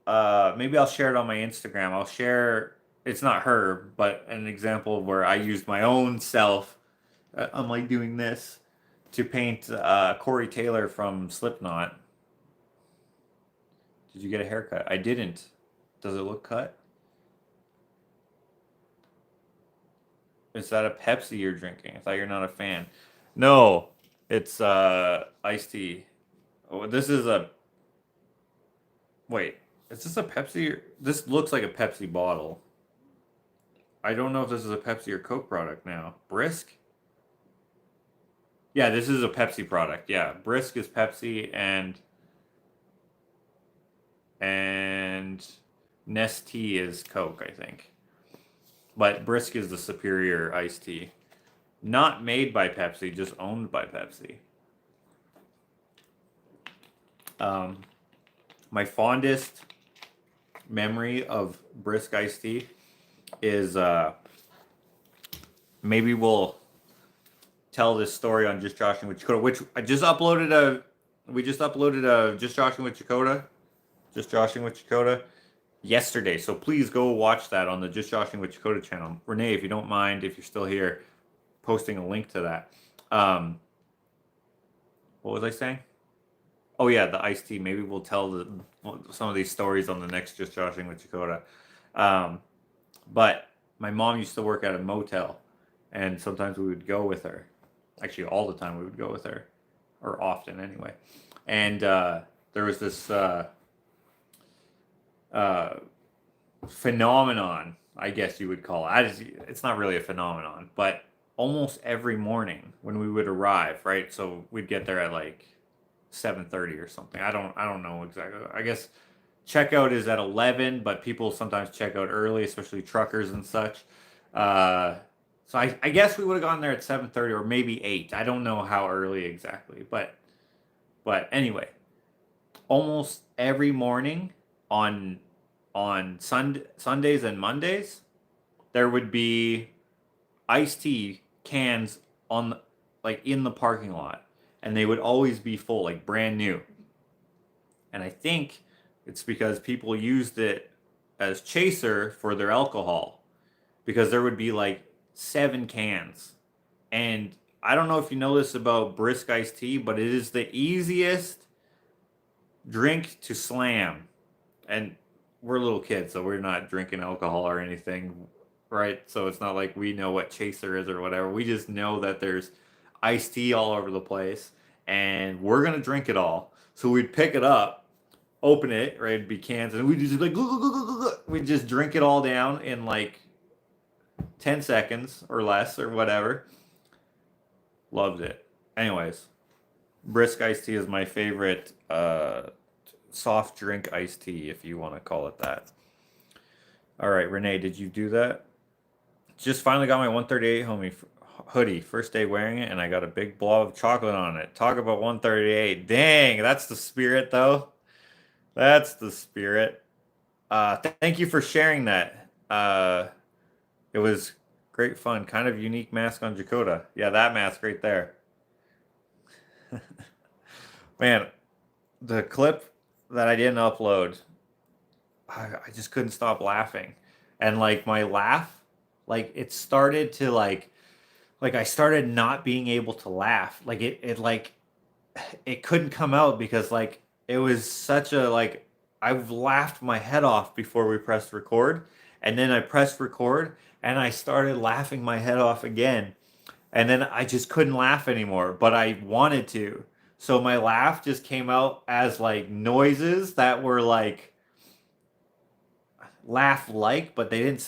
maybe I'll share it on my Instagram. I'll share, it's not her, but an example of where I used my own self. I'm like doing this to paint Corey Taylor from Slipknot. Did you get a haircut? I didn't. Does it look cut? Is that a Pepsi you're drinking? I thought you're not a fan. No, it's iced tea. Oh, this is a... Wait, is this a Pepsi? This looks like a Pepsi bottle. I don't know if this is a Pepsi or Coke product now. Brisk? Yeah, this is a Pepsi product. Yeah, Brisk is Pepsi and Nestea is Coke, I think. But Brisk is the superior iced tea. Not made by Pepsi, just owned by Pepsi. My fondest memory of Brisk iced tea is maybe we'll tell this story on Just Joshing with Chakota, which I just uploaded we just uploaded a Just Joshing with Chakota yesterday. So please go watch that on the Just Joshing with Chakota channel. Renee, if you don't mind, if you're still here, posting a link to that. What was I saying? Oh yeah, the iced tea. Maybe we'll tell some of these stories on the next Just Joshing with Dakota. But my mom used to work at a motel, and sometimes we would go with her. Actually, all the time we would go with her, or often anyway. And there was this phenomenon, I guess you would call it. It's not really a phenomenon, but almost every morning when we would arrive, right? So we'd get there at like 7:30 or something. I don't know exactly. I guess checkout is at 11, but people sometimes check out early, especially truckers and such. So I guess we would have gone there at 7:30 or maybe 8. I don't know how early exactly, but anyway, almost every morning on Sundays and Mondays, there would be iced tea cans on like in the parking lot, and they would always be full, like brand new. And I think it's because people used it as chaser for their alcohol, because there would be like 7 cans. And I don't know if you know this about brisk iced tea, but it is the easiest drink to slam. And we're little kids, so we're not drinking alcohol or anything, right? So it's not like we know what chaser is or whatever. We just know that there's iced tea all over the place, and we're gonna drink it all. So we'd pick it up, open it, right? It'd be cans, and we'd just like we'd just drink it all down in like 10 seconds or less or whatever. Loved it. Anyways, brisk iced tea is my favorite soft drink iced tea, if you want to call it that. All right, Renee, did you do that? Just finally got my 138 hoodie. First day wearing it, and I got a big blob of chocolate on it. Talk about 138. Dang, that's the spirit, though. That's the spirit. Thank you for sharing that. It was great fun. Kind of unique mask on Dakota. Yeah, that mask right there. Man, the clip that I didn't upload, I just couldn't stop laughing. And like my laugh, like it started to like I started not being able to laugh. Like it like it couldn't come out because like it was such a like I've laughed my head off before we pressed record, and then I pressed record and I started laughing my head off again. And then I just couldn't laugh anymore, but I wanted to. So my laugh just came out as like noises that were like laugh like, but they didn't.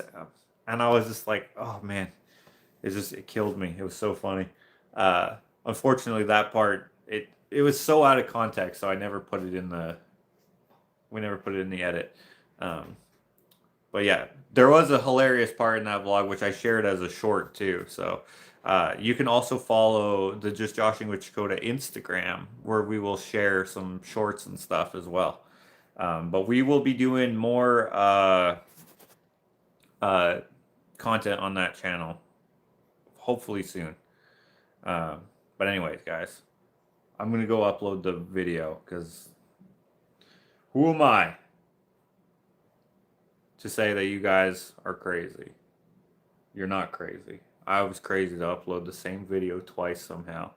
And I was just like, oh man, it killed me. It was so funny. Unfortunately, that part it was so out of context, so I never put it in the. We never put it in the edit. But yeah, there was a hilarious part in that vlog, which I shared as a short too. So you can also follow the Just Joshing with Dakota Instagram, where we will share some shorts and stuff as well. But we will be doing more content on that channel, hopefully soon. But anyways, guys, I'm going to go upload the video because who am I to say that you guys are crazy? You're not crazy. I was crazy to upload the same video twice somehow.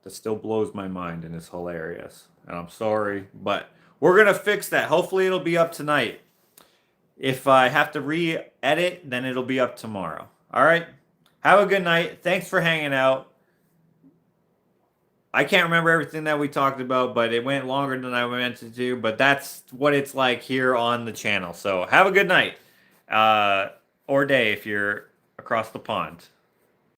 That still blows my mind and is hilarious. And I'm sorry, but we're going to fix that. Hopefully it'll be up tonight. If I have to re-edit, then it'll be up tomorrow. All right? Have a good night. Thanks for hanging out. I can't remember everything that we talked about, but it went longer than I meant it to. But that's what it's like here on the channel. So have a good night. Or day if you're across the pond.